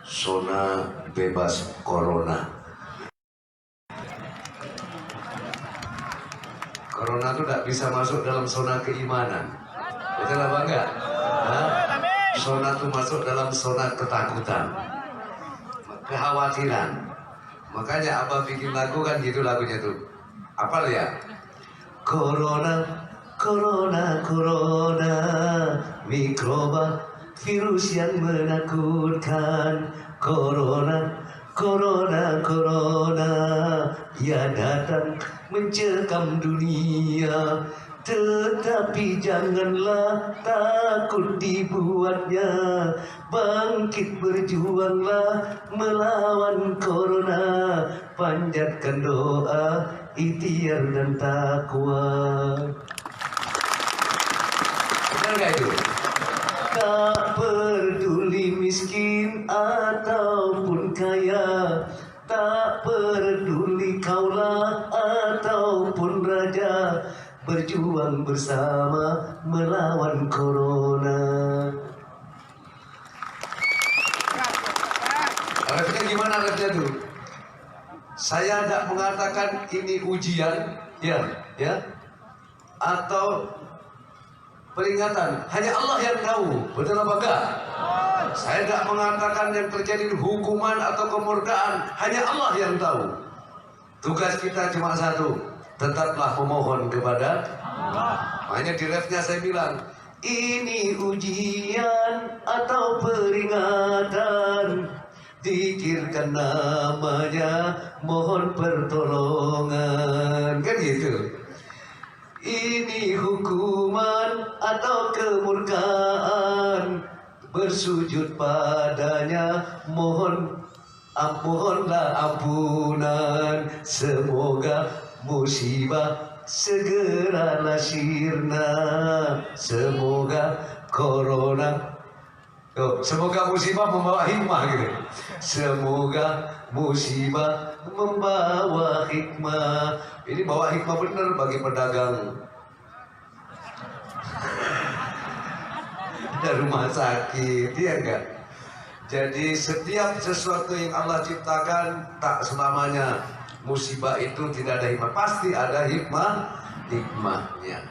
zona bebas corona. Corona itu tidak bisa masuk dalam zona keimanan. Betul apa enggak? Zona itu masuk dalam zona ketakutan, kekhawatiran. Makanya Abah bikin lagu kan gitu lagunya tuh. Apal ya? Corona, corona, corona, mikroba, virus yang menakutkan. Corona, corona, corona, ia datang mencekam dunia. Tetapi janganlah takut dibuatnya, bangkit berjuanglah melawan corona, panjatkan doa, ikhtiar dan takwa. Benar gak itu? Tak peduli miskin ataupun kaya, tak peduli kaulah ataupun raja, berjuang bersama melawan corona. Artinya gimana artinya tuh? Saya tidak mengatakan ini ujian, ya, atau peringatan. Hanya Allah yang tahu, betul apa enggak? Saya tidak mengatakan yang terjadi hukuman atau kemurkaan. Hanya Allah yang tahu. Tugas kita cuma satu, tetaplah memohon kepada Allah. Makanya di refnya saya bilang, ini ujian atau peringatan, dikirkan namanya, mohon pertolongan. Kan gitu. Ini hukuman atau kemurkaan, bersujud padanya, mohonlah ampunan. Semoga musibah segeralah sirna, semoga corona, semoga musibah membawa hikmah gitu. Semoga musibah membawa hikmah. Ini bawa hikmah benar bagi pedagang ada rumah sakit, ya enggak? Jadi setiap sesuatu yang Allah ciptakan, tak selamanya musibah itu tidak ada hikmah, pasti ada hikmahnya.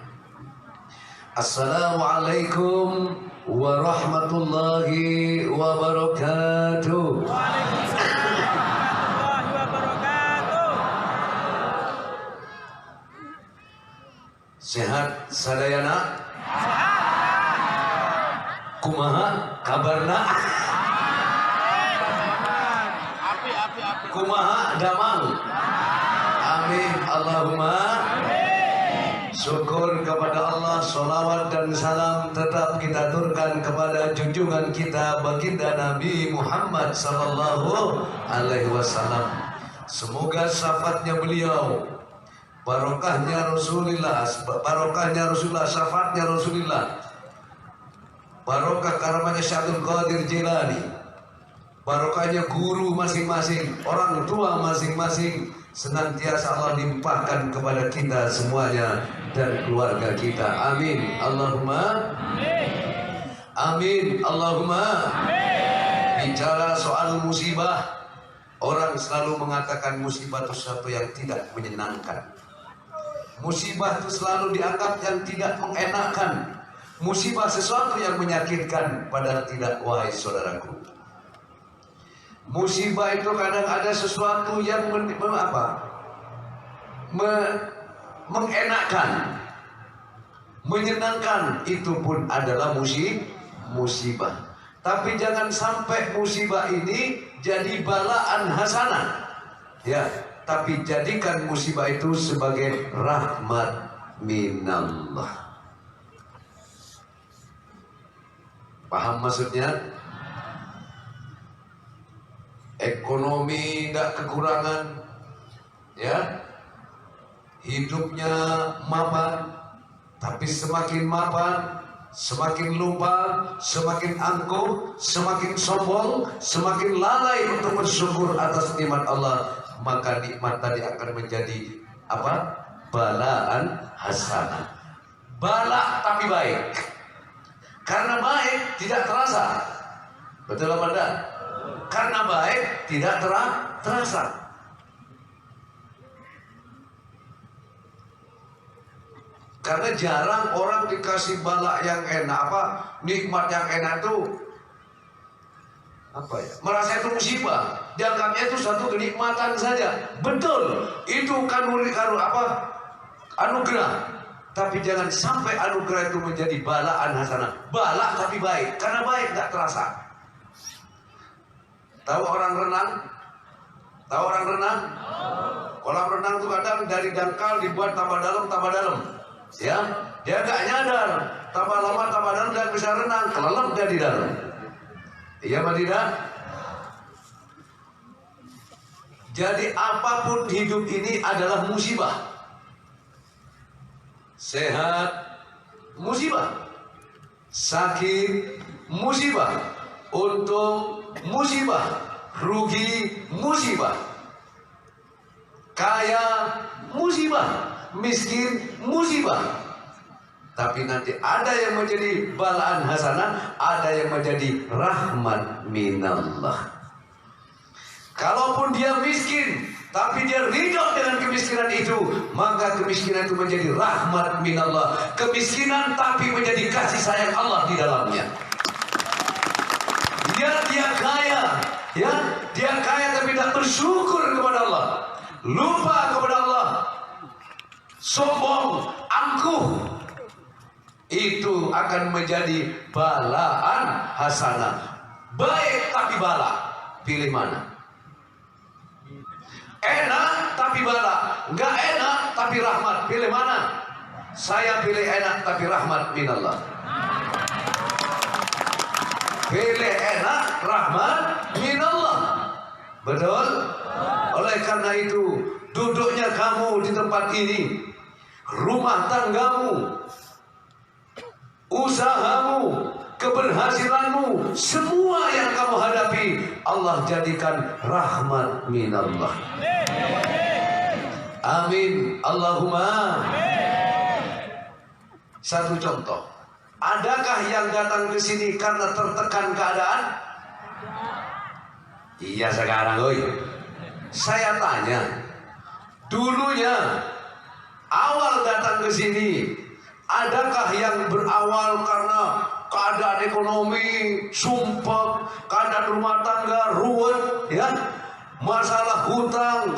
Assalamualaikum warahmatullahi wabarakatuh. Sehat sadayana? Kumaha kabarna? Kumaha damang? Amin Allahumma amin. Syukur kepada Allah, sholawat dan salam tetap kita aturkan kepada junjungan kita baginda Nabi Muhammad sallallahu alaihi wasallam. Semoga syafaatnya beliau, barokahnya Rasulullah, syafaatnya Rasulullah, barokah karamanya Syaikhul Qadir Jilani, barokahnya guru masing-masing, orang tua masing-masing, senantiasa Allah limpahkan kepada kita semuanya dan keluarga kita. Amin Allahumma amin Allahumma amin. Bicara soal musibah, orang selalu mengatakan musibah itu sesuatu yang tidak menyenangkan. Musibah itu selalu dianggap yang tidak mengenakan. Musibah sesuatu yang menyakitkan, padahal tidak, wahai saudaraku. Musibah itu kadang ada sesuatu yang mengenakan, menyenangkan, itu pun adalah musibah. Tapi jangan sampai musibah ini jadi balaan hasanah, ya. Tapi jadikan musibah itu sebagai rahmat minallah. Paham maksudnya? Ekonomi tidak kekurangan, ya. Hidupnya mapan, tapi semakin mapan, semakin lupa, semakin angkuh, semakin sombong, semakin lalai untuk bersyukur atas nikmat Allah, maka nikmat tadi akan menjadi apa? Balaan hasanah. Bala tapi baik. Karena baik tidak terasa. Betul apa enggak? karena baik tidak terasa. Karena jarang orang dikasih bala yang enak, nikmat yang enak itu merasa itu musibah, dianggapnya itu satu kenikmatan saja. Betul, itu anugerah. Tapi jangan sampai anugerah itu menjadi balaan hasanah. Bala tapi baik, karena baik tidak terasa. Tahu orang renang? Tahu orang renang? Kolam renang itu kadang dari dangkal dibuat tambah dalam. Ya, dia nggak nyadar, tambah lama tambah dalam dan bisa renang, kelelep dia di dalam. Iya apa tidak? Jadi apapun hidup ini adalah musibah. Sehat, musibah. Sakit, musibah. Untung, musibah. Rugi, musibah. Kaya, musibah. Miskin, musibah. Tapi nanti ada yang menjadi balaan hasanah, ada yang menjadi rahmat minallah. Kalaupun dia miskin, tapi dia ridho dengan kemiskinan itu, maka kemiskinan itu menjadi rahmat minallah. Kemiskinan tapi menjadi kasih sayang Allah di dalamnya. Dia kaya, ya, dia kaya tapi tidak bersyukur kepada Allah, lupa kepada Allah, sombong, angkuh, itu akan menjadi balaan hasanah. Baik tapi bala, pilih mana? Enak tapi bala, nggak enak tapi rahmat, pilih mana? Saya pilih enak tapi rahmat minallah. Pilih enak, rahmat minallah. Betul? Oleh karena itu, duduknya kamu di tempat ini, rumah tanggamu, usahamu, keberhasilanmu, semua yang kamu hadapi, Allah jadikan rahmat minallah. Amin. Allahumma. Satu contoh. Adakah yang datang ke sini karena tertekan keadaan? Iya sekarang, oi. Saya tanya, dulunya awal datang ke sini, adakah yang berawal karena keadaan ekonomi sumpah, keadaan rumah tangga ruwet, ya, masalah hutang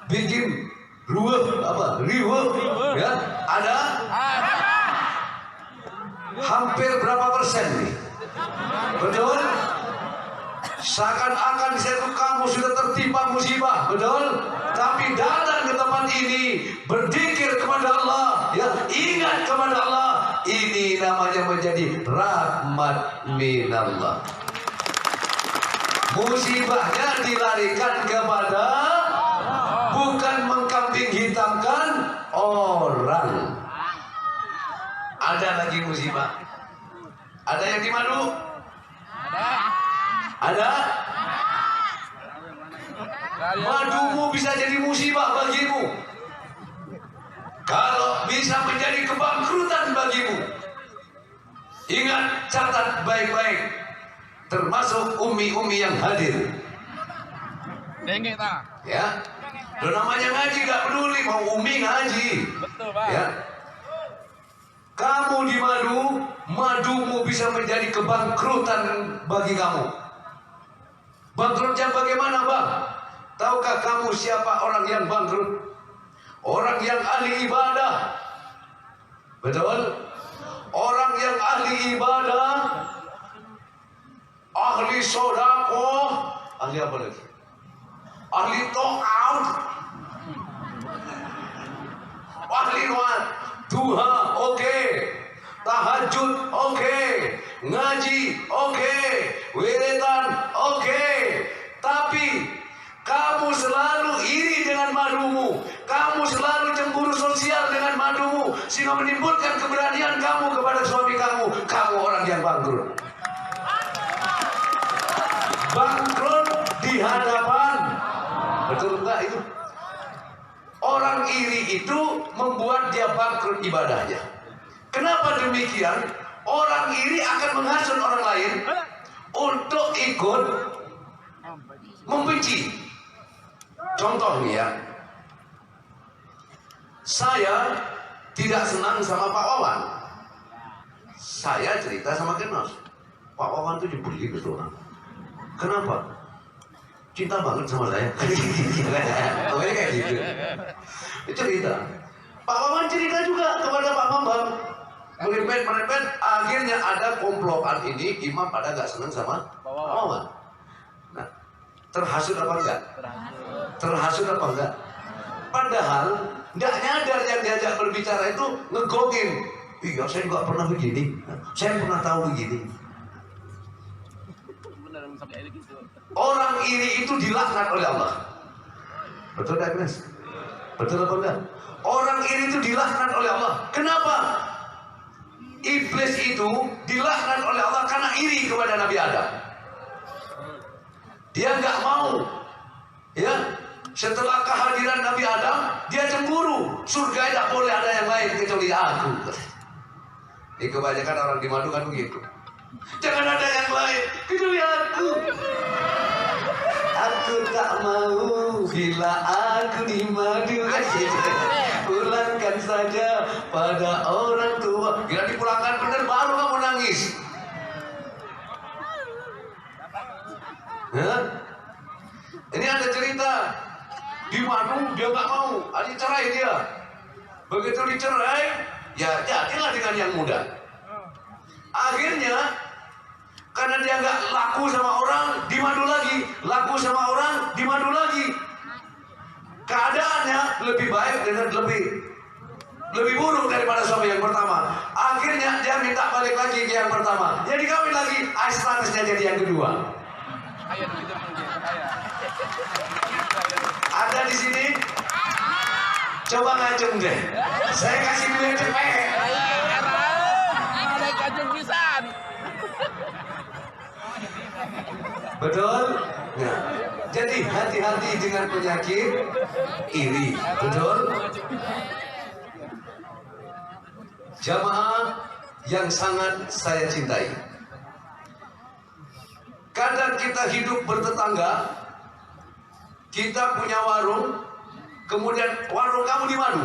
bikin riweuh, ya, ada? Hampir berapa persen nih? Betul? Seakan-akan di situ kamu sudah tertimpa musibah, betul? Tapi datang ke tempat ini, berzikir kepada Allah, ya, ingat kepada Allah, ini namanya menjadi rahmat minallah. Musibahnya dilarikan kepada, bukan mengkambing hitamkan orang. Ada lagi musibah. Ada yang dimadu? Ada? Madumu bisa jadi musibah bagimu. Kalau bisa menjadi kebangkrutan bagimu. Ingat, catat baik-baik. Termasuk umi-umi yang hadir. Ya, lo namanya ngaji gak peduli, mau umi ngaji. Betul, Pak. Ya. Kamu dimadu, madumu bisa menjadi kebangkrutan bagi kamu. Bangkrutnya bagaimana, Bang? Tahukah kamu siapa orang yang bangkrut? Orang yang ahli ibadah. Betul? Orang yang ahli ibadah, ahli sodakoh, ahli apa lagi? Ahli to'am, ahli nuat, duha, oke. Tahajud, oke. Ngaji, oke. Wiridan, oke. Tapi kamu selalu iri dengan madumu, kamu selalu cemburu sosial dengan madumu, sehingga menimbulkan keberanian kamu kepada suami kamu orang yang bangkrut. Bangkrut di hadapan, betul enggak itu? Orang iri itu membuat dia bangkrut ibadahnya. Kenapa demikian? Orang iri akan menghasut orang lain untuk ikut Membenci. Contoh nih ya, saya tidak senang sama Pak Wawan. Saya cerita sama Kenos, Pak Wawan tuh dibeli gitu orang. Kenapa? Cinta banget sama saya. Namanya kayak gitu. Cerita. Pak Wawan cerita juga kepada Pak Bambang. Merepet, akhirnya ada komplotan ini, imam pada gak senang sama Pak Wawan. Nah, terhasut apa enggak? Terhasut apa enggak? Padahal nggak nyadar yang diajak berbicara itu ngegongin. Iya, saya juga pernah begini. Saya pernah tahu begini. Orang iri itu dilaknat oleh Allah. Betul tak, Agnes? Betul apa enggak? Orang iri itu dilaknat oleh Allah. Kenapa? Iblis itu dilaknat oleh Allah karena iri kepada Nabi Adam. Dia nggak mau, ya. Setelah kehadiran Nabi Adam, dia cemburu. Surga tidak boleh ada yang lain kecuali aku. Ini kebanyakan orang di madu kan begitu. Jangan ada yang lain kecuali aku. Aku tak mau bila aku di madu. Pulangkan saja pada orang tua. Bila dipulangkan benar baru kamu nangis. Hah? Ini ada cerita di madu dia nggak mau, ada cerai dia. Begitu dicerai, ya jadilah dengan yang muda. Akhirnya karena dia nggak laku sama orang, dimadu lagi, laku sama orang, dimadu lagi. Keadaannya lebih baik dan lebih buruk daripada suami yang pertama. Akhirnya dia minta balik lagi ke yang pertama. Jadi kawin lagi, statusnya jadi yang kedua. Ada di sini? Coba ngacung deh. Saya kasih duit cepet. Ada ngacung pisan. Betul? Nah, jadi hati-hati dengan penyakit iri. Betul? Jamaah yang sangat saya cintai, kadang kita hidup bertetangga, kita punya warung, kemudian warung kamu di madu.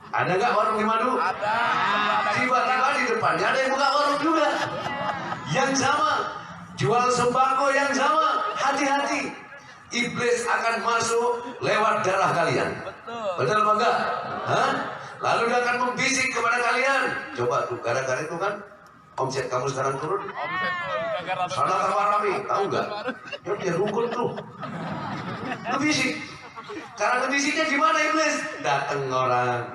Ada nggak warung di madu? Ada. Tiba-tiba di depannya ada yang buka warung juga, yang sama, jual sembako yang sama. Hati-hati, iblis akan masuk lewat darah kalian. Betul apa enggak? Hah? Lalu dia akan membisik kepada kalian. Coba tuh, gara-gara itu kan omset kamu sekarang turun. Sana tambah rame, tahu nggak? Ya dia rukun tuh. Ngebisik. Cara ngebisiknya gimana iblis? Datang orang,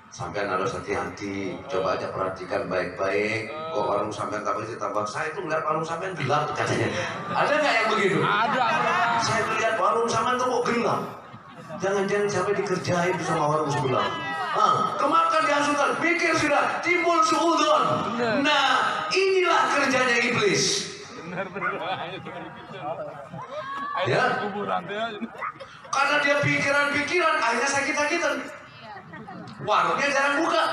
sampean harus hati-hati. Coba aja perhatikan baik-baik. Kok warung sampean tambah saya itu ngeliat warung sampean gelap katanya. Ada nggak yang begitu? Ada. Saya melihat warung sampean tuh kok gelap. Jangan-jangan sampai dikerjain sama warung sebelah. Kemakan dihasutan, pikir sudah timbul suudzon. Nah, inilah kerjanya iblis. Ya, karena dia pikiran, akhirnya sakit-sakitan. Warungnya jarang buka.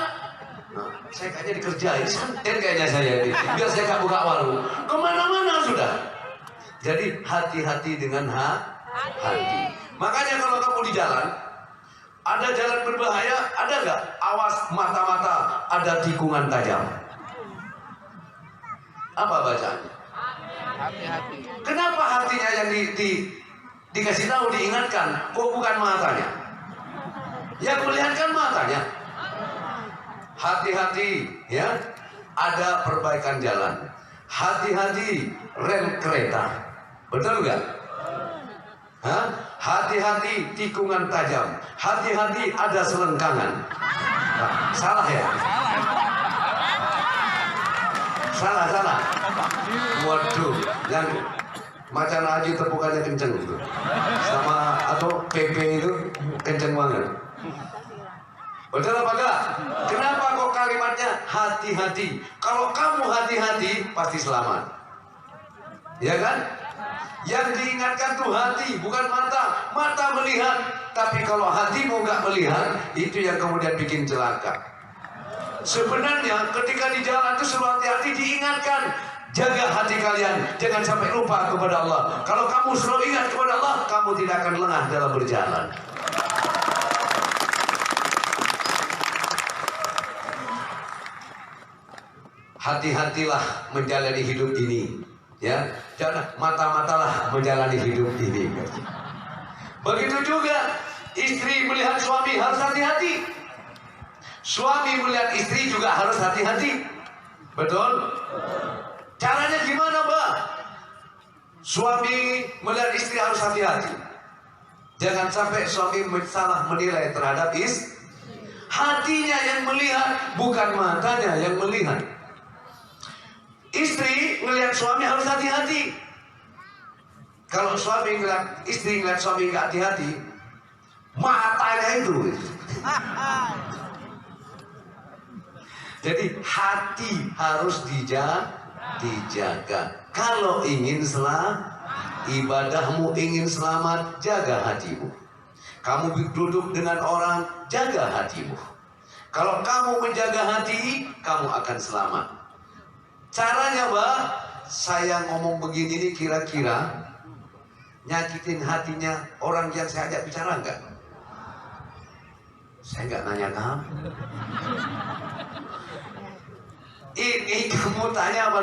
Nah, saya kayaknya dikerjain, santen kayaknya saya ini. Biar saya nggak buka warung. Kemana-mana sudah. Jadi hati-hati dengan hati. Makanya kalau kamu di jalan, ada jalan berbahaya, ada nggak? Awas mata-mata, ada tikungan tajam. Apa bacaannya? Hati-hati. Kenapa hatinya yang dikasih tahu, diingatkan? Kok bukan matanya? Yang melihat kan matanya. Hati-hati, ya. Ada perbaikan jalan. Hati-hati rem kereta. Betul nggak? Hah? Hati-hati tikungan tajam. Hati-hati ada selengkangan. Nah, salah ya? Salah. Waduh, yang macan haji tepukannya kenceng itu. Sama atau PP itu kenceng banget. Betul apa enggak? Kenapa kok kalimatnya hati-hati? Kalau kamu hati-hati pasti selamat. Ya kan? Yang diingatkan tuh hati, bukan mata. Mata melihat, tapi kalau hatimu nggak melihat, itu yang kemudian bikin celaka. Sebenarnya ketika di jalan itu suruh hati-hati diingat. ingatkan, jaga hati kalian, jangan sampai lupa kepada Allah. Kalau kamu selalu ingat kepada Allah, kamu tidak akan lengah dalam berjalan. Hati-hatilah menjalani hidup ini, ya. Jangan mata-matalah menjalani hidup ini. Begitu juga istri melihat suami harus hati-hati. Suami melihat istri juga harus hati-hati. Betul? Caranya gimana, Mbak? Suami melihat istri harus hati-hati. Jangan sampai suami salah menilai terhadap istri. Hatinya yang melihat, bukan matanya yang melihat. Istri melihat suami harus hati-hati. Kalau suami ngeliat istri ngeliat suami nggak hati-hati, matanya itu. Jadi hati harus dijaga. Kalau ingin ibadahmu ingin selamat, jaga hatimu. Kamu duduk dengan orang, jaga hatimu. Kalau kamu menjaga hati, kamu akan selamat. Caranya, Mbak, saya ngomong begini ini kira-kira nyakitin hatinya orang yang saya ajak bicara enggak? Saya enggak nanya kamu. Ini kamu tanya apa?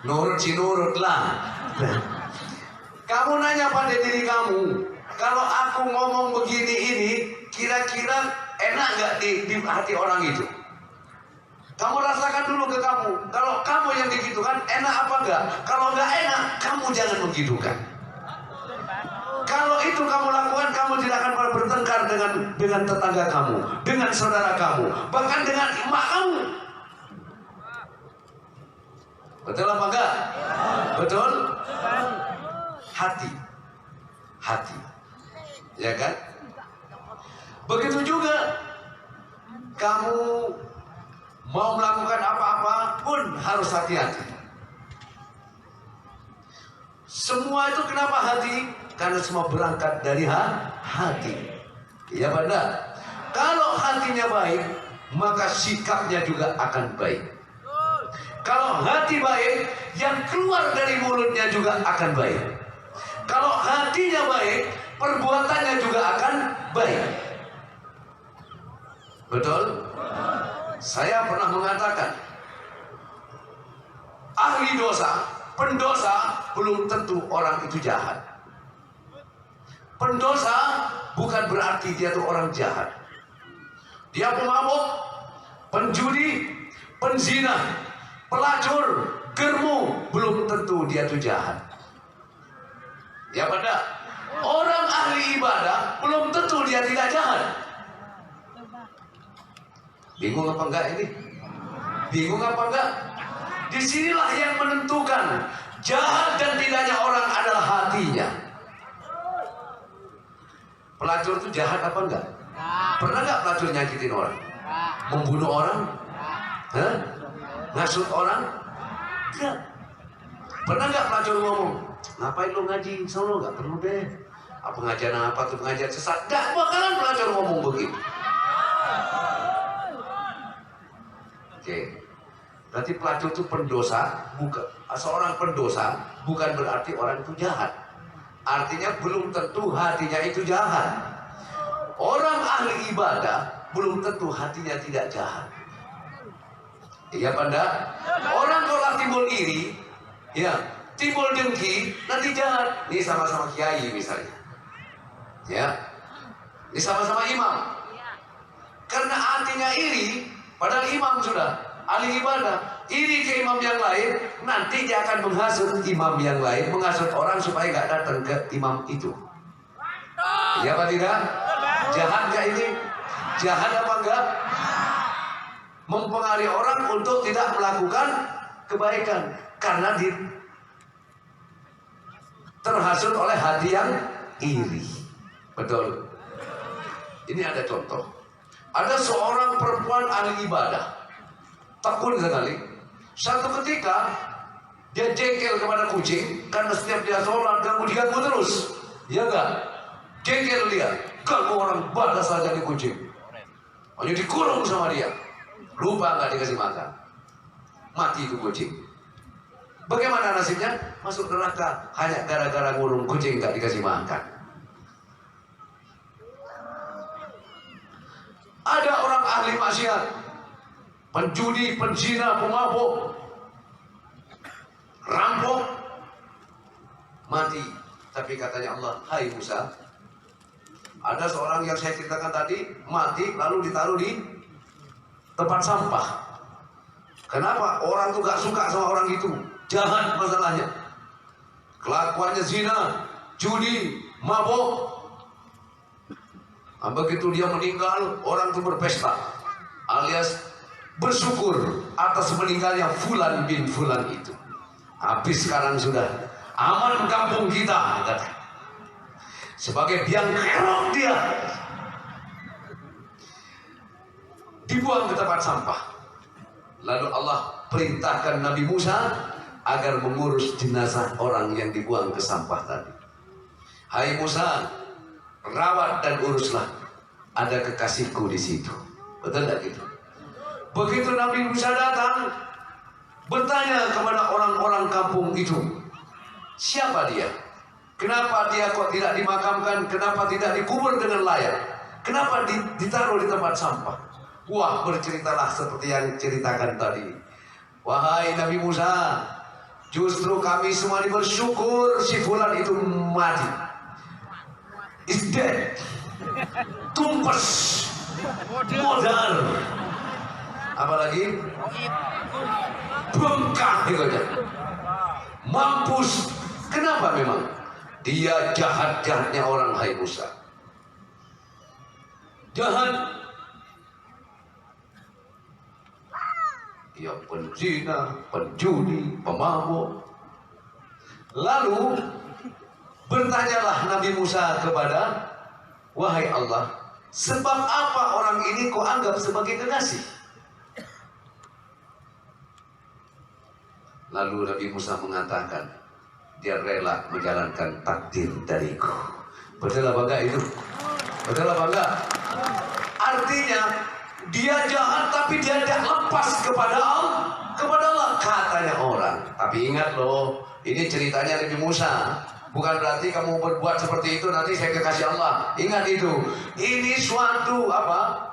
Nurut si nurut lah. Kamu nanya pada diri kamu, kalau aku ngomong begini ini, kira-kira enak nggak di hati orang itu? Kamu rasakan dulu ke kamu. Kalau kamu yang digitukan, enak apa enggak? Kalau enggak enak, kamu jangan menggitukan. Kalau itu kamu lakukan, kamu tidak akan pernah bertengkar dengan tetangga kamu, dengan saudara kamu, bahkan dengan emak kamu. Betul apa enggak? Betul? Hati. Ya kan? Begitu juga kamu mau melakukan apa-apa pun harus hati-hati. Semua itu kenapa hati? Karena semua berangkat dari hati. Iya Banda. Kalau hatinya baik, maka sikapnya juga akan baik. Kalau hati baik, yang keluar dari mulutnya juga akan baik. Kalau hatinya baik, perbuatannya juga akan baik. Betul? Saya pernah mengatakan, ahli dosa, pendosa belum tentu orang itu jahat. Pendosa bukan berarti dia itu orang jahat. Dia pemabuk, penjudi, penzina, pelacur, germu, belum tentu dia itu jahat. Ya pada orang ahli ibadah belum tentu dia tidak jahat. Bingung apa enggak ini? Bingung apa enggak? Disinilah yang menentukan jahat dan tidaknya orang adalah hatinya. Pelacur itu jahat apa enggak? Pernah enggak pelacur nyakitin orang? Membunuh orang? Hah? Ngasut orang? Enggak. Pernah enggak pelacur ngomong, ngapain lo ngaji? Soalnya enggak perlu deh. Apa pengajian apa tuh, pengajian sesat? Enggak bakalan pelacur ngomong begitu. Oke. Berarti pelacur itu pendosa, bukan seorang pendosa bukan berarti orang itu jahat. Artinya belum tentu hatinya itu jahat. Orang ahli ibadah belum tentu hatinya tidak jahat. Iya Banda? Orang kalau timbul iri, ya, timbul dengki, nanti jahat. Ini sama-sama kiai misalnya. Ya. Ini sama-sama imam. Karena hatinya iri, padahal imam sudah ahli ibadah, iri ke imam yang lain, nanti dia akan menghasut imam yang lain, menghasut orang supaya nggak datang ke imam itu. Ya apa tidak? Jahat nggak ini? Jahat apa enggak? Mempengaruhi orang untuk tidak melakukan kebaikan karena terhasut oleh hati yang iri. Betul. Ini ada contoh. Ada seorang perempuan ahli ibadah, tekun sekali. Satu ketika dia jengkel kepada kucing karena setiap dia sholat diganggu terus. Ya enggak? Jengkel dia, ganggu orang ibadah saja di kucing. Hanya dikurung sama dia. Lupa enggak dikasih makan. mati itu kucing. Bagaimana nasibnya? Masuk neraka hanya gara-gara ngurung kucing gak dikasih makan. Ada orang ahli maksiat, penjudi, penzina, pemabuk, rampok, mati. Tapi katanya Allah, hai Musa, ada seorang yang saya ceritakan tadi mati lalu ditaruh di tempat sampah. Kenapa? Orang tuh gak suka sama orang itu, jahat masalahnya, kelakuannya zina, judi, mabuk. Begitu dia meninggal, orang itu berpesta alias bersyukur atas meninggalnya Fulan bin Fulan itu. Habis sekarang sudah aman kampung kita, kata. Sebagai biang kerok dia dibuang ke tempat sampah. Lalu Allah perintahkan Nabi Musa agar mengurus jenazah orang yang dibuang ke sampah tadi. Hai Musa, rawat dan uruslah, ada kekasihku di situ. Betul tak gitu? Begitu Nabi Musa datang, bertanya kepada orang-orang kampung itu, siapa dia? Kenapa dia kok tidak dimakamkan? Kenapa tidak dikubur dengan layak? Kenapa ditaruh di tempat sampah? Wah, berceritalah seperti yang ceritakan tadi. Wahai Nabi Musa, justru kami semua bersyukur si Fulan itu mati. Is dead. Tumpes. Modal. Apalagi bengkak gitu aja. Mampus. Kenapa memang? Dia jahat-jahatnya orang, hai Musa. Jahat. Dia penzina, penjudi, pemabuk. Lalu bertanyalah Nabi Musa kepada, wahai Allah, sebab apa orang ini kau anggap sebagai kekasih? Lalu Nabi Musa mengatakan, dia rela menjalankan takdir dariku. Betul apa enggak itu? Betul apa enggak? Artinya dia jahat tapi dia tidak lepas kepada Allah, katanya orang. Tapi ingat loh, ini ceritanya Nabi Musa. Bukan berarti kamu berbuat seperti itu nanti saya kekasih Allah. Ingat itu. Ini suatu apa?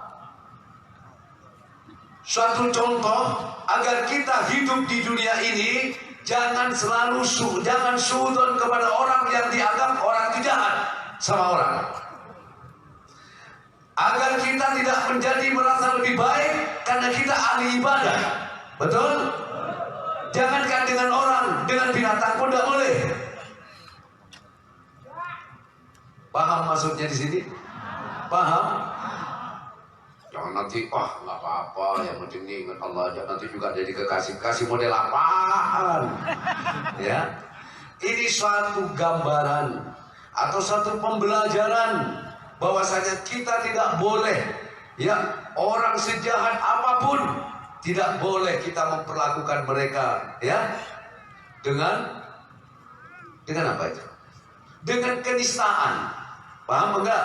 Suatu contoh agar kita hidup di dunia ini jangan selalu jangan suudzon kepada orang yang dianggap orang itu jahat sama orang. Agar kita tidak menjadi merasa lebih baik karena kita ahli ibadah. Betul? Jangankan dengan orang, dengan binatang pun tidak boleh. Paham maksudnya di sini? Paham? Jangan nanti, nggak apa-apa, yang penting ingat Allah aja, nanti juga jadi kekasih model apaan? Ya, ini suatu gambaran atau satu pembelajaran bahwasanya kita tidak boleh, ya, orang sejahat apapun tidak boleh kita memperlakukan mereka, ya, dengan apa itu? Dengan kenistaan, paham enggak?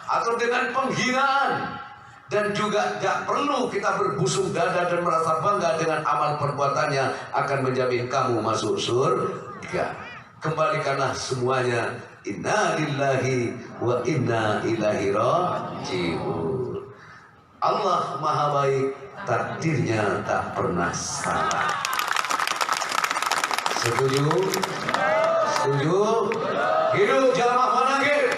Atau dengan penghinaan. Dan juga tidak perlu kita berbusung dada dan merasa bangga dengan amal perbuatannya akan menjamin kamu masuk surga. Kembalikanlah semuanya. Inna lillahi wa inna ilaihi raji'un. Allah maha baik, takdirnya tak pernah salah. Setuju? Setuju? Hidup jamaah manakib.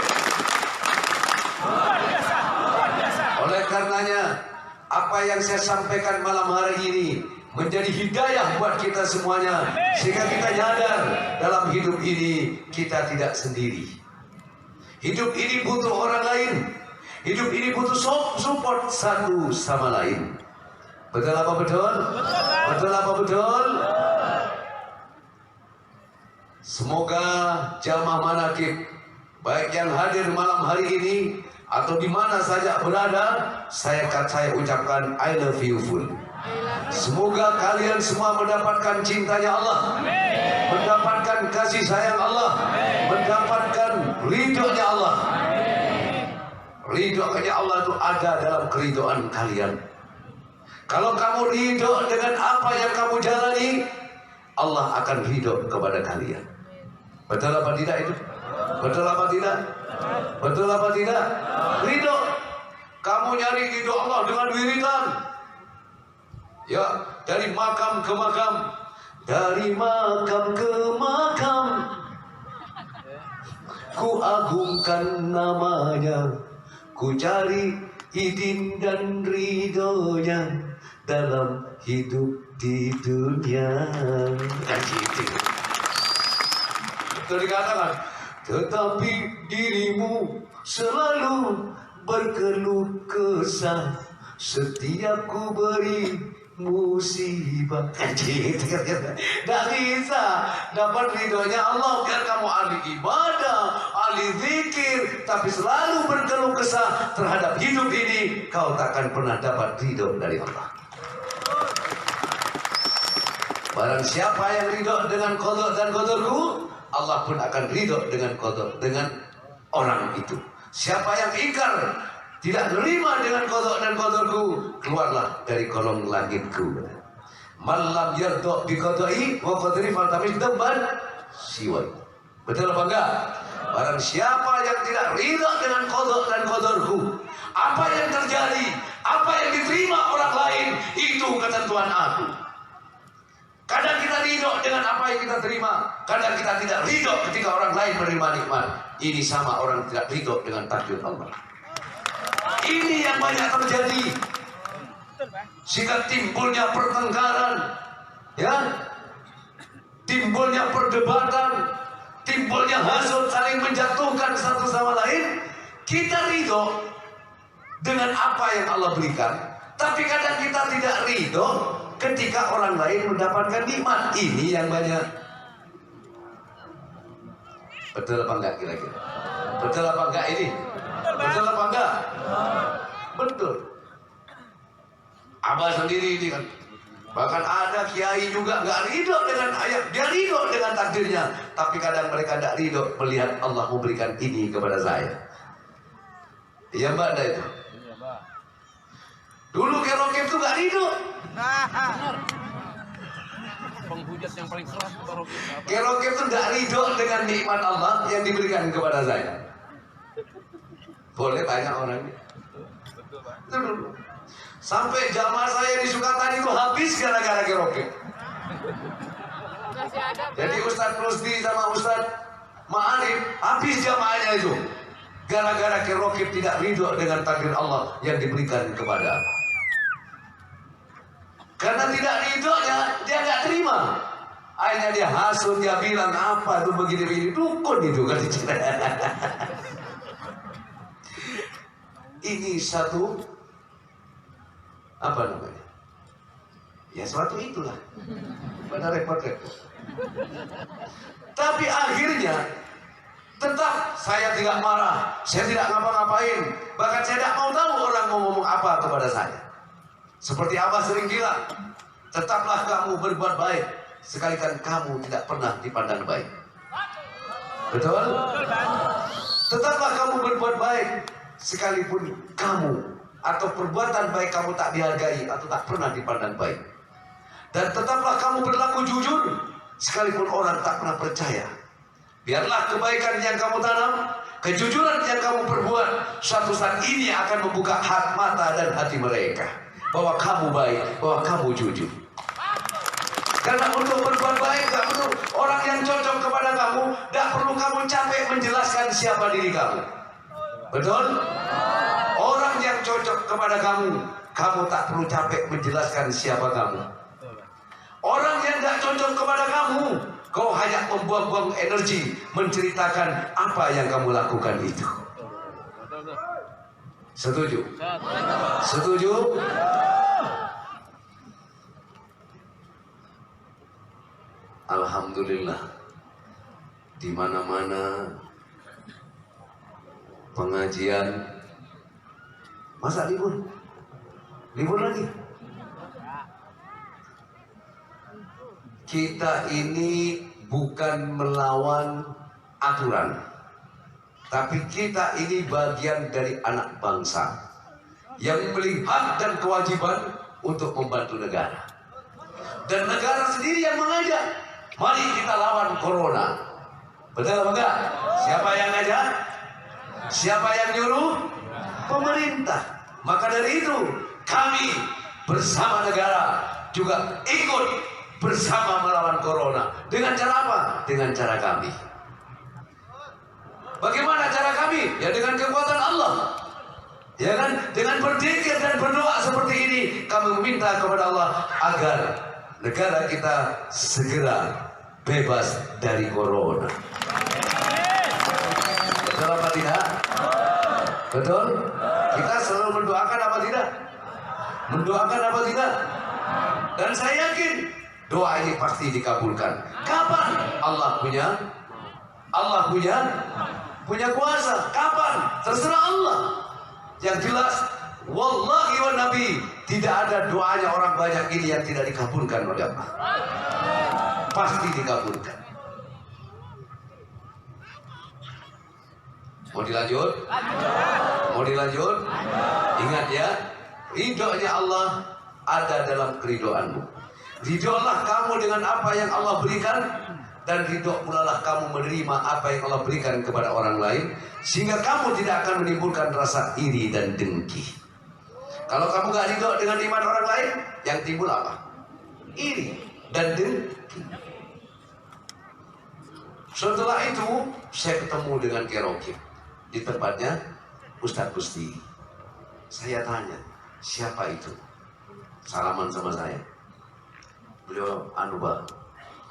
Oleh karenanya, apa yang saya sampaikan malam hari ini menjadi hidayah buat kita semuanya, sehingga kita nyadar dalam hidup ini kita tidak sendiri. Hidup ini butuh orang lain. Hidup ini butuh support satu sama lain. Betul apa betul? Betul apa betul? Semoga jamaah manakib baik yang hadir malam hari ini atau di mana saja berada, saya ucapkan I love you full. Semoga kalian semua mendapatkan cintanya Allah, mendapatkan kasih sayang Allah, mendapatkan ridhonya Allah. Ridhonya Allah itu ada dalam keridhaan kalian. Kalau kamu ridho dengan apa yang kamu jalani, kembali, Allah akan ridho kepada kalian. Betul apa tidak itu? Betul apa tidak? Betul apa tidak? Ridho. Kamu nyari ridho Allah dengan wiridan. Ya, dari makam ke makam, dari makam ke makam, ku agungkan namanya, ku cari izin dan ridhonya dalam hidup di dunia. Kan gitu. Itu dikatakan, tetapi dirimu selalu berkeluh kesah setiap ku beri musibah. Kan gitu. Tidak bisa dapat ridhonya Allah biar kamu ahli ibadah, ahli zikir, tapi selalu berkeluh kesah terhadap hidup ini, kau takkan pernah dapat ridho dari Allah. Barang siapa yang ridho dengan qada dan qadarku, Allah pun akan ridho dengan qada dengan orang itu. Siapa yang ingkar, tidak terima dengan qada dan qadarku, keluarlah dari kolong langitku. Man lam yarda bi qada'i wa qadri faltamis damban siwai. Betul apa enggak? Barang siapa yang tidak ridho dengan qada dan qadarku, apa yang terjadi, apa yang diterima orang lain, itu ketentuan aku. Kadang kita ridho dengan apa yang kita terima, kadang kita tidak ridho ketika orang lain menerima nikmat. Ini sama orang tidak ridho dengan takdir Allah. Ini yang banyak terjadi, sehingga timbulnya pertengkaran, ya, timbulnya perdebatan, timbulnya hasud, saling menjatuhkan satu sama lain. Kita ridho dengan apa yang Allah berikan, tapi kadang kita tidak ridho ketika orang lain mendapatkan nikmat. Ini yang banyak. Betul apa enggak kira-kira? Betul apa enggak ini? Betul apa enggak? Betul. Abah sendiri ini kan, bahkan ada kiai juga nggak ridho dengan ayat, dia ridho dengan takdirnya, tapi kadang mereka tidak ridho melihat Allah memberikan ini kepada saya. Iya mbak, ada itu. Dulu Kerokip itu nggak ridho. Penghujat yang paling keras Kerokip itu nggak ridho dengan nikmat Allah yang diberikan kepada saya. Boleh banyak orang. Itu dulu. Sampai jamaah saya di Sukatani itu habis gara-gara Kerokip. Jadi Ustadz Rusdi sama Ustadz Ma'arif habis jamaahnya itu gara-gara Kerokip tidak ridho dengan takdir Allah yang diberikan kepada. Karena tidak ridhonya, dia nggak terima. Akhirnya dia hasut, dia bilang apa tuh begini-begini, dukun itu kan. Ini satu apa namanya? Ya suatu itulah. Pada repot-repot. Tapi akhirnya tetap saya tidak marah, saya tidak ngapa-ngapain, bahkan saya tidak mau tahu orang mau ngomong apa kepada saya. Seperti Abah sering bilang, tetaplah kamu berbuat baik, sekalikan kamu tidak pernah dipandang baik. Betul? Tetaplah kamu berbuat baik, sekalipun kamu atau perbuatan baik kamu tak dihargai atau tak pernah dipandang baik. Dan tetaplah kamu berlaku jujur, sekalipun orang tak pernah percaya. Biarlah kebaikan yang kamu tanam, kejujuran yang kamu perbuat, suatu saat ini akan membuka mata dan hati mereka bahwa kamu baik, bahwa kamu jujur. Karena untuk berbuat baik gak perlu orang yang cocok kepada kamu, gak perlu kamu capek menjelaskan siapa diri kamu. Betul? Orang yang cocok kepada kamu, kamu tak perlu capek menjelaskan siapa kamu. Orang yang gak cocok kepada kamu, kau hanya membuang-buang energi menceritakan apa yang kamu lakukan itu. Setuju? Setuju? Alhamdulillah, di mana-mana pengajian. Masa libur? Libur lagi? Kita ini bukan melawan aturan, tapi kita ini bagian dari anak bangsa yang memiliki hak dan kewajiban untuk membantu negara. dan negara sendiri yang mengajak. Mari kita lawan corona. Betul apa enggak? Siapa yang ngajak? Siapa yang nyuruh? Pemerintah. Maka dari itu kami bersama negara juga ikut bersama melawan corona. Dengan cara apa? Dengan cara kami. Bagaimana cara kami? Ya dengan kekuatan Allah. Ya kan? Dengan berzikir dan berdoa seperti ini, kami meminta kepada Allah agar negara kita segera bebas dari corona. Betul apa tidak? Betul? Kita selalu mendoakan apa tidak? Mendoakan apa tidak? Dan saya yakin doa ini pasti dikabulkan. Kapan? Allah punya kuasa. Kapan? Terserah Allah. Yang jelas, wallahi wa nabi, tidak ada doanya orang banyak ini yang tidak dikabulkan oleh Allah. Pasti dikabulkan. Mau dilanjut? Mau dilanjut? Ingat ya, ridhonya Allah ada dalam keridoanmu. Ridholah kamu dengan apa yang Allah berikan, dan ridho pulalah kamu menerima apa yang Allah berikan kepada orang lain, sehingga kamu tidak akan menimbulkan rasa iri dan dengki. Kalau kamu gak ridho dengan iman orang lain, yang timbul apa? Iri dan dengki. Setelah itu saya ketemu dengan Kerokim di tempatnya Ustadz Gusti. Saya tanya, siapa itu? Salaman sama saya. Beliau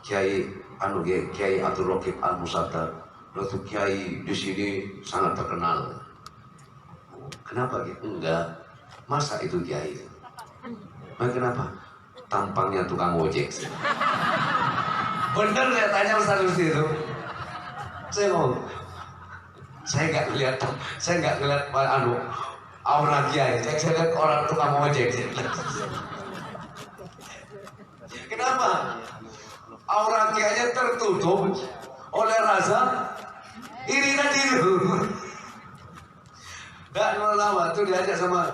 Kiai Abdul Raqib Al-Musaddar. Waktu Kiai di sini sangat terkenal. Kenapa gitu? Enggak. Masa itu Kiai? Kenapa? Tampangnya tukang ojek. Bener ya tanya Ustaz Gusti itu. Saya nggak ngeliat aura Kiai. Saya lihat orang tukang ojek. Kenapa? Aura Kiainya tertutup oleh rasa iri dan itu. Dan lama itu diajak sama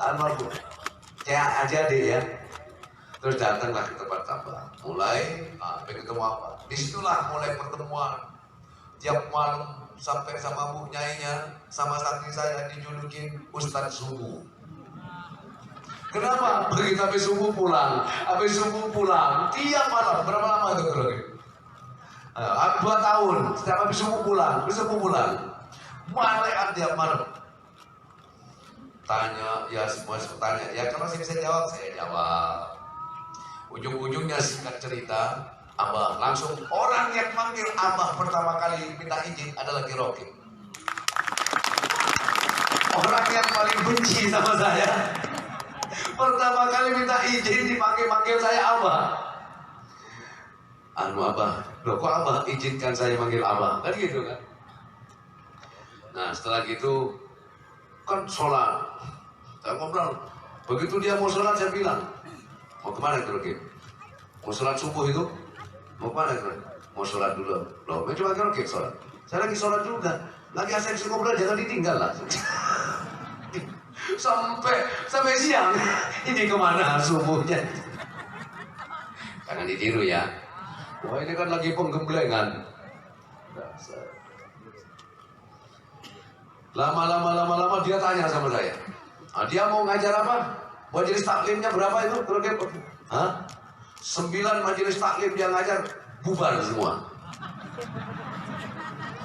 almarhum Kiai Adik ya. Terus datanglah ke tempat tambah. Mulai ketemu apa? Disitulah mulai pertemuan. Tiap malam sampai sama Bu Nyainya, sama santri saya dijulukin Ustadz Subuh. Kenapa? Begitu habis subuh pulang, tiap malam. Berapa lama itu kalau 2 tahun, setiap habis subuh pulang. Malaikat tiap malam. Tanya, ya semua tanya. Ya kalau saya bisa jawab, saya jawab. Ujung-ujungnya singkat cerita, Abah langsung orang yang manggil Abah pertama kali minta izin adalah Kerokim. Orang yang paling benci sama saya. Pertama kali minta izin dipanggil saya Abah. Abah, loh kok Abah izinkan saya manggil Abah? Kan gitu kan? Nah setelah gitu kan sholat. Saya ngobrol. Begitu dia mau sholat saya bilang, mau kemana Kerokim? Mau sholat subuh itu? Mau kemana Kerokim? Mau sholat dulu. Loh, coba Kerokim sholat. Saya lagi sholat juga. Lagi asal ngobrol jangan ditinggal lah. sampai siang. Ini kemana subuhnya? Jangan ditiru ya. Wah ini kan lagi penggemblengan. Lama dia tanya sama saya. Dia mau ngajar apa? Majelis taklimnya berapa itu? 9 majelis taklim dia ngajar, bubar semua.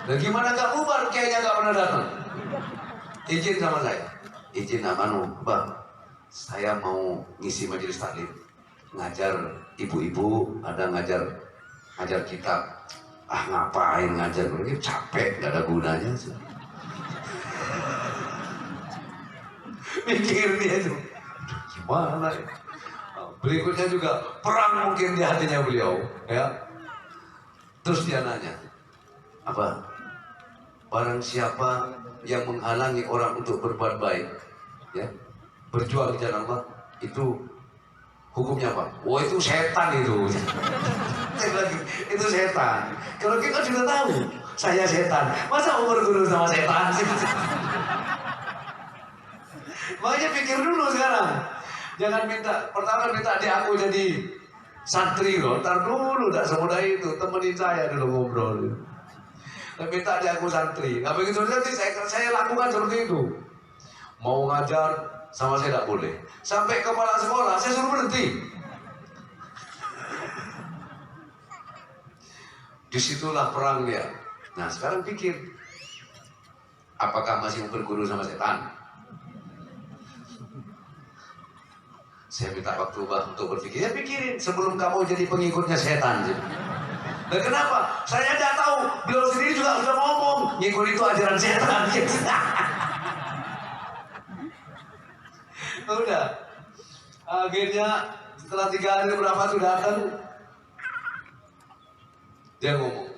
Dan gimana gak bubar? Kayaknya gak pernah datang. Izin sama saya. Izin Bang, saya mau ngisi majelis taklim, ngajar ibu-ibu, ada ngajar kitab. Ngapain ngajar? Ini capek, gak ada gunanya. Mikir dia itu, gimana ya? Berikutnya juga perang mungkin di hatinya beliau, ya. Terus dia nanya, apa? Barang siapa yang menghalangi orang untuk berbuat baik, ya, berjuang di jalan Allah, itu hukumnya apa? Wah itu setan itu. Itu setan. Kalau kita sudah tahu, saya setan. Masa umur guru sama setan sih? Makanya pikir dulu sekarang. Jangan pertama minta dia aku jadi Santri loh, ntar dulu, tak semudah itu. Temenin saya dulu ngobrol. Minta dia aku santri. Nah begitu nanti saya lakukan seperti itu. Mau ngajar sama saya tidak boleh. Sampai kepala sekolah saya suruh berhenti. Disitulah perang dia. Nah sekarang pikir, apakah masih mau berguru sama setan? Saya minta waktu untuk berpikir. Ya pikirin sebelum kamu jadi pengikutnya setan. Dan kenapa? Saya tidak tahu. Beliau sendiri juga sudah ngomong, ngikut itu ajaran setan. Udah. Akhirnya setelah 3 hari berapa tuh datang, dia ngomong,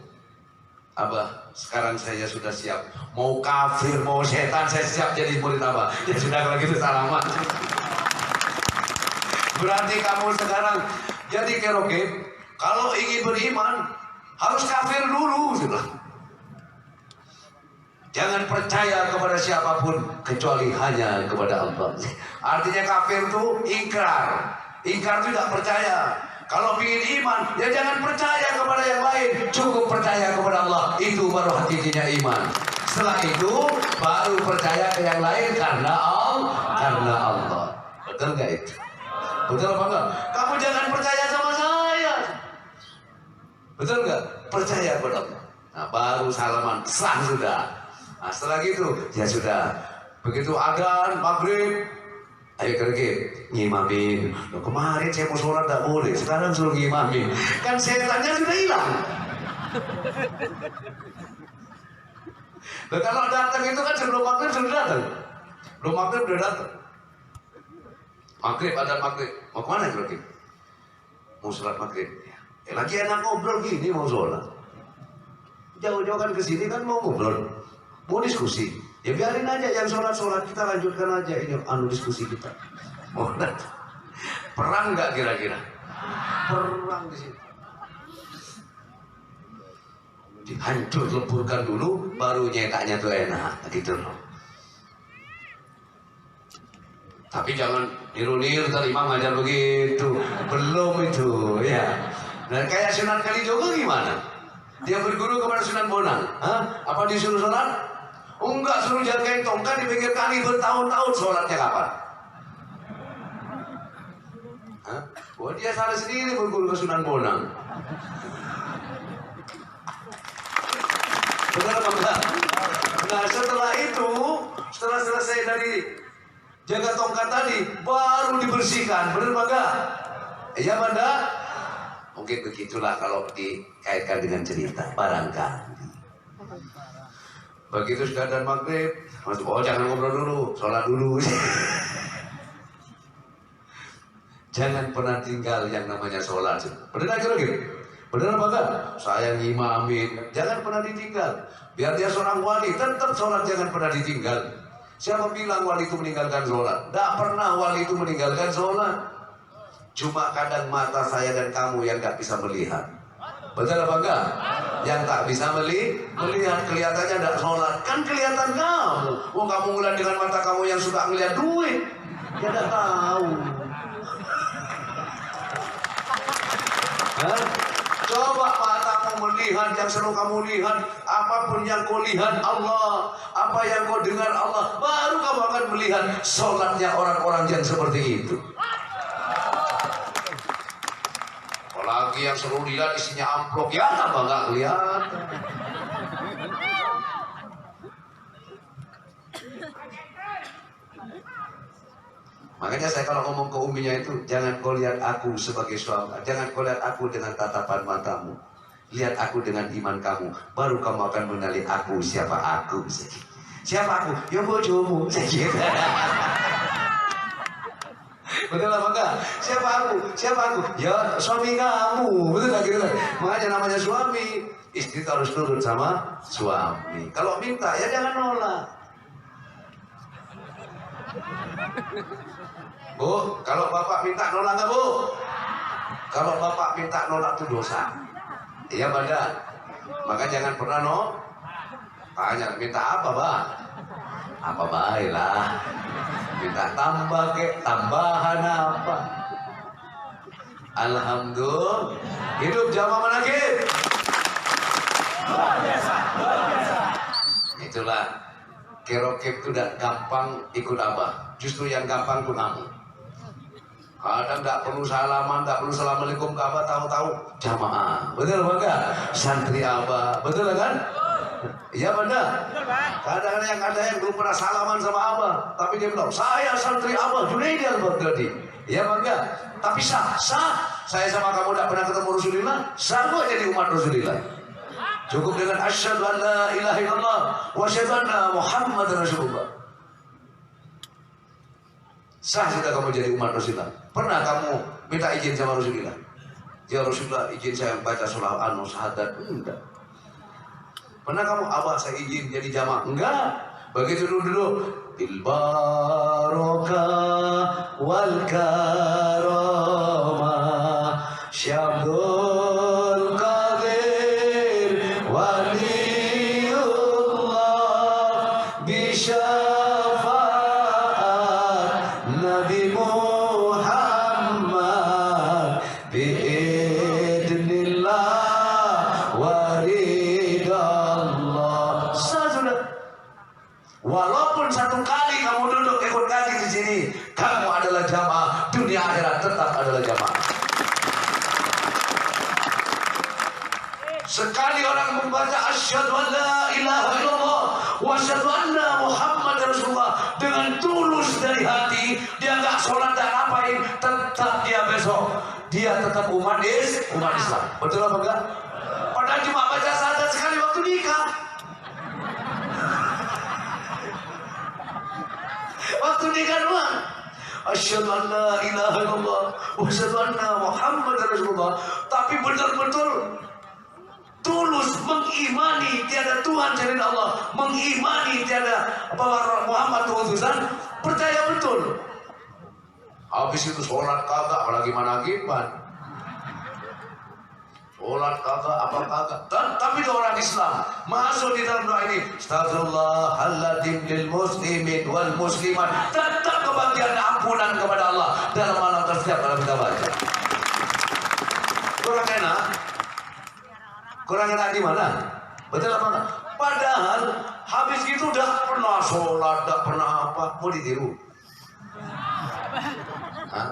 Abah, sekarang saya sudah siap. Mau kafir, mau setan, saya siap jadi murid Abah. Ya sudah kalau gitu salaman. Berarti kamu sekarang jadi kerokep. Kalau ingin beriman, harus kafir dulu. Jangan percaya kepada siapapun kecuali hanya kepada Allah. Artinya kafir itu ingkar. Ingkar itu tidak percaya. Kalau ingin iman, ya jangan percaya kepada yang lain. Cukup percaya kepada Allah. Itu baru hakikinya iman. Setelah itu baru percaya ke yang lain karena Allah. Betul nggak itu? Betul apa enggak? Kamu jangan percaya sama saya. Betul nggak? Percaya kepada Allah. Nah baru salaman, sah sudah. Nah setelah gitu, ya sudah. Begitu adzan maghrib, ayo kerja ngimamin. Loh, kemarin saya mau sholat tak boleh, sekarang suruh ngimamin. Kan setannya sudah hilang. Nah, kalau datang itu kan sebelum maghrib sudah datang. Belum maghrib sudah datang. Maghrib adzan maghrib. Mau kemana kerja? Mau sholat maghrib. Lagi enak ngobrol gini mau sholat. Jauh-jauh kan kesini kan mau ngobrol, mau diskusi. Ya biarin aja yang sholat-sholat, kita lanjutkan aja ini diskusi kita. Oh, perang nggak kira-kira? Perang di sini. Dihancur leburkan dulu, baru nyetaknya tuh enak, gitu loh. Tapi jangan niru-niru tadi imam ngajar begitu, belum itu, ya. Dan kayak Sunan Kalijogo gimana? Dia berguru kepada Sunan Bonang. Hah? Apa disuruh sholat? Enggak, suruh jagain tongkat di pinggir kali bertahun-tahun. Sholatnya kapan? Hah? Oh, dia salah sendiri berguru ke Sunan Bonang. Benar apa enggak? Nah setelah itu, setelah selesai dari jaga tongkat tadi, baru dibersihkan. Benar apa enggak? Iya Banda? Mungkin begitulah kalau dikaitkan dengan cerita barangkali. Begitu sudah dan maghrib, masuk, oh jangan ngobrol dulu, sholat dulu. Jangan pernah tinggal yang namanya sholat. Benar kira gitu? Benar apa enggak? Saya ngimamin, jangan pernah ditinggal. Biar dia seorang wali, tetap sholat jangan pernah ditinggal. Siapa bilang wali itu meninggalkan sholat? Tidak pernah wali itu meninggalkan sholat. Cuma kadang mata saya dan kamu yang gak bisa melihat. Betul apa enggak? Yang tak bisa melihat, kelihatannya tidak sholat. Kan kelihatan kamu. Oh kamu ngeliat dengan mata kamu yang suka ngeliat duit. Ya tidak tahu. Hah? Coba matamu melihat yang selalu kamu lihat. Apapun yang kau lihat Allah, apa yang kau dengar Allah, baru kamu akan melihat sholatnya orang-orang yang seperti itu. Apalagi yang seru lihat isinya amplop, ya tambah nggak kelihatan. Makanya saya kalau ngomong ke uminya itu, jangan kau lihat aku sebagai suami, jangan kau lihat aku dengan tatapan matamu, lihat aku dengan iman kamu, baru kamu akan mengenali aku siapa aku. Siapa aku? Ya bojomu. Betul apa enggak? Siapa aku? Siapa aku? Ya suami kamu. Betul enggak gitu? Makanya namanya suami, istri harus nurut sama suami. Kalau minta ya jangan nolak. Bu, kalau bapak minta nolak enggak bu? Kalau bapak minta nolak itu dosa. Iya Banda. Maka jangan pernah tanya minta apa bang? Apa baiklah. Minta tambah ke tambahan apa? Alhamdulillah. Hidup jamaah manakib. Itulah kerokep itu tidak gampang ikut abah. Justru yang gampang itu kamu. Kadang tidak perlu salaman, tidak perlu assalamualaikum ke abah, tahu-tahu jamaah. Betul apa enggak? Santri abah. Betul kan? Iya benar. Kadang-kadang yang ada yang belum pernah salaman sama abah, tapi dia bilang saya santri abah Junaidi Al-Baghdadi. Iya enggak? Tapi sah. Saya sama kamu tidak pernah ketemu Rasulullah, sah kok jadi umat Rasulullah. Cukup dengan asyhadu an la ilaha illallah wa asyhadu anna Muhammadar Rasulullah. Sah sudah kamu jadi umat Rasulullah. Pernah kamu minta izin sama Rasulullah? Ya Rasulullah, izin saya baca surah An-Syahadat. Enggak. Pernah kamu abah saya izin jadi jamaah? Enggak. Begitu dulu bil barakah wal karamah syabdul qadir waliyullah bisyafaat Nabi Muhammad biidnillah waridallah. Sudah. Walaupun satu kali kamu duduk ikut ngaji di sini, kamu adalah jamaah, dunia akhirat tetap adalah jamaah. Sekali orang membaca asyhadu an la ilaha illallah wa asyhadu anna Muhammadar Rasulullah dengan tulus dari hati, dia enggak sholat dan ngapain, tetap dia besok dia tetap umat Islam. Betul apa enggak? Padahal cuma baca syahadat sekali waktu nikah. Waktu nikah doang. Asyhadu an la ilaha illallah wa asyhadu anna Muhammadar Rasulullah. Tapi betul-betul tulus mengimani tiada Tuhan selain Allah, mengimani tiada bahwa Muhammad utusan, percaya betul. Habis itu sholat kagak, apalagi manakiban. Sholat kagak, apa kagak. Tapi itu orang Islam masuk di dalam doa ini, Astaghfirullahaladzim lil muslimin wal muslimat. Tetap kebahagiaan ampunan kepada Allah dalam malam tersetiap kalau kita baca. Kurang enak? Kurang enak di mana? Betul apa enggak? Padahal habis gitu udah pernah sholat, udah pernah apa, mau ditiru? Hah?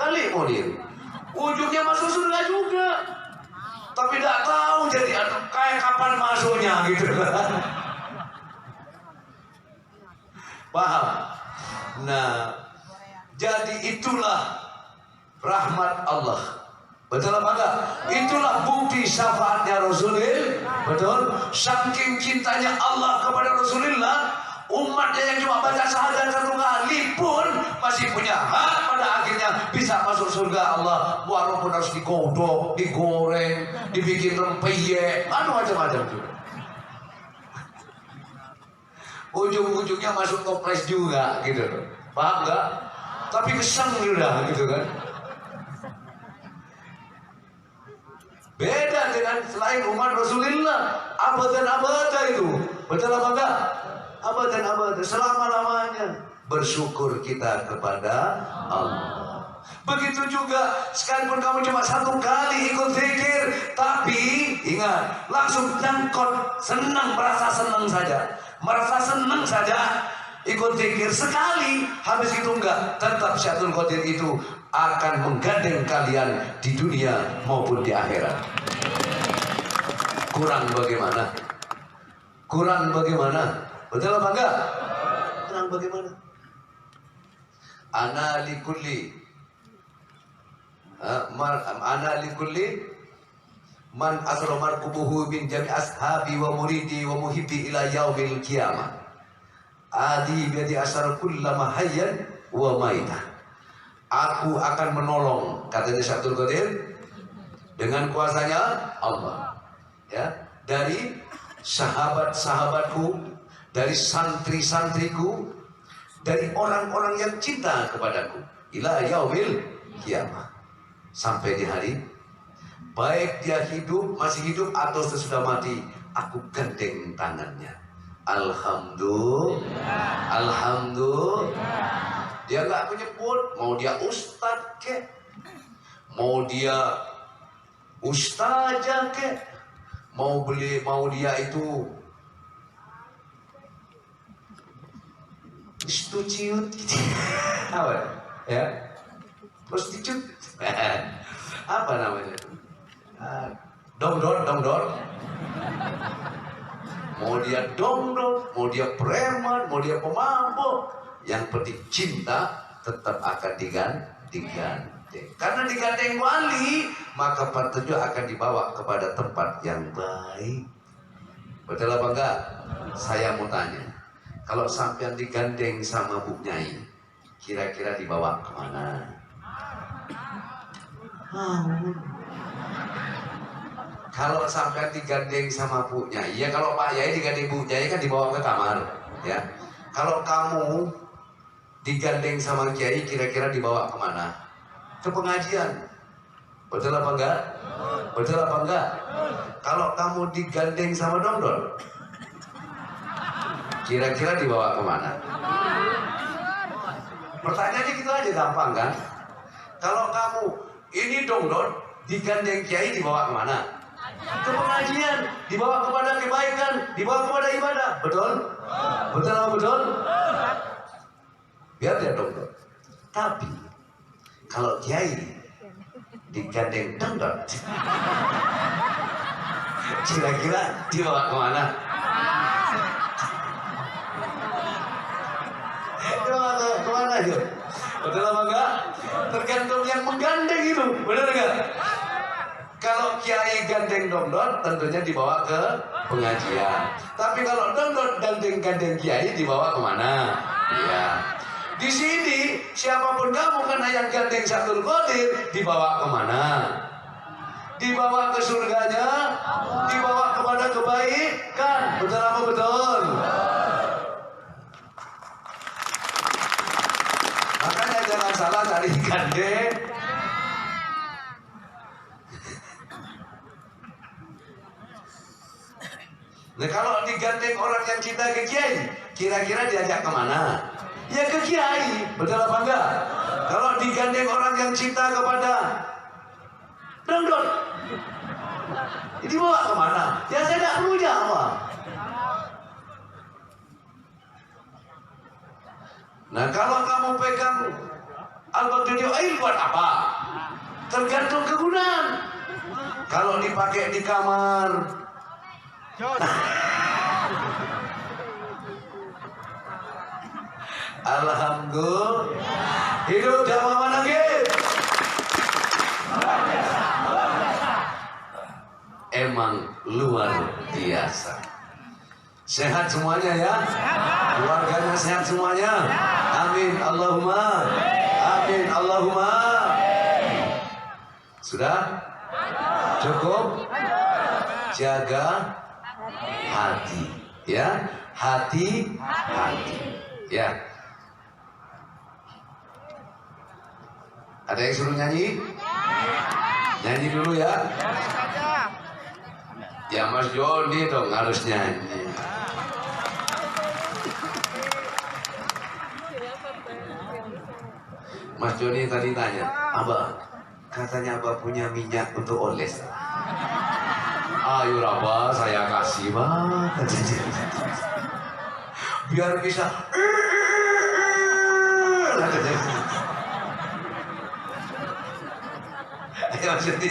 Kali mau ditiru? Ujungnya masuk surga juga. Tapi tidak tahu jadi kayak kapan masuknya gitu. Paham? Nah, jadi itulah rahmat Allah. Betul apa enggak? Itulah bukti syafaatnya Rasulullah. Betul? Saking cintanya Allah kepada Rasulullah, umatnya yang cuma baca syahadat satu kali pun masih punya hak pada akhirnya bisa masuk surga Allah, walaupun harus digodok, digoreng, dibikin rempeyek, macam-macam juga. Ujung-ujungnya masuk toples juga gitu. Paham enggak? Tapi keseng sudah gitu kan. Beda dengan selain umat Rasulullah, abadan abada itu. Betul apa enggak? Abadan abada, selama-lamanya bersyukur kita kepada Allah. Begitu juga sekalipun kamu cuma satu kali ikut zikir, tapi ingat, langsung jangkot, senang, merasa senang saja ikut zikir sekali, habis itu enggak, tetap Syaikhul Qadir itu akan menggandeng kalian di dunia maupun di akhirat. Kurang bagaimana? Betul apa enggak? Kurang bagaimana? Ana likulli man asramar kubuhu min jami ashabi wa muridi wa muhibbi ila yaumil qiyamah. Adi biadi asar kullama hayyan wa maitah. Aku akan menolong, katanya Syaikhul Qadir, dengan kuasanya Allah, ya, dari sahabat-sahabatku, dari santri-santriku, dari orang-orang yang cinta kepadaku, ila yaumil qiyamah, sampai di hari, baik dia hidup, masih hidup atau sesudah mati, aku gandeng tangannya. Alhamdulillah. Dia nggak menyebut mau dia ustadz kek, Mau dia ustazah kek, mau dia itu prostitut gitu. Apa ya, prostitut apa namanya, dongdor. Mau dia dongdor, mau dia preman, mau dia pemabuk, yang penting cinta tetap akan digandeng. Karena digandeng wali, maka petunjuk akan dibawa kepada tempat yang baik. Betul apa enggak? Saya mau tanya, kalau sampean digandeng sama Bu Nyai, kira-kira dibawa kemana? Kalau sampean digandeng sama Bu Nyai, ya kalau Pak Yai digandeng Bu Nyai kan dibawa ke kamar, ya. Kalau kamu digandeng sama Kiai, kira-kira dibawa kemana? Ke pengajian. Betul apa enggak? Betul apa enggak? Kalau kamu digandeng sama dongdol, kira-kira dibawa kemana? Pertanyaannya gitu aja, gampang kan? Kalau kamu ini dongdol digandeng Kiai, dibawa kemana? Ke pengajian, dibawa kepada kebaikan, dibawa kepada ibadah. Betul? Betul apa betul? Biar dia dongdol. Tapi kalau Kiai digandeng dongdol, kira-kira dibawa kemana? Dibawa kemana aja? Betul apa enggak? Tergantung yang menggandeng itu, benar enggak? Kalau Kiai gandeng dongdol, tentunya dibawa ke pengajian. Tapi kalau dongdol gandeng Kiai, dibawa kemana? Ya. Di sini siapapun kamu kan yang gandeng Syaikhul Qadir, dibawa kemana? Dibawa ke surganya, dibawa kepada kebaikan. Betul apa betul? Makanya jangan salah cari gandeng. Nah kalau digandeng orang yang cinta ke Kiai, kira-kira diajak kemana? Ya ke Kiai, betul apa enggak? Kalau digandeng orang yang cinta kepada dongdol, dibawa kemana? Ya saya tidak perlu jawab. Nah kalau kamu pegang al-Baghdadi Oil buat apa? Tergantung kegunaan. Kalau dipakai di kamar, alhamdulillah, hidup zaman mana gitu? Emang luar biasa. Sehat semuanya ya? Keluarganya sehat semuanya? Amin Allahumma. Amin Allahumma. Sudah? Cukup? Jaga hati, ya, hati, ya. Ada yang suruh nyanyi? Nyanyi dulu ya. Ya Mas Joni dong harus nyanyi. Mas Joni tadi tanya, Abah, katanya Abah punya minyak untuk oles. Ayo Abah, saya kasih banget. Biar bisa. Ayo Mas Joni.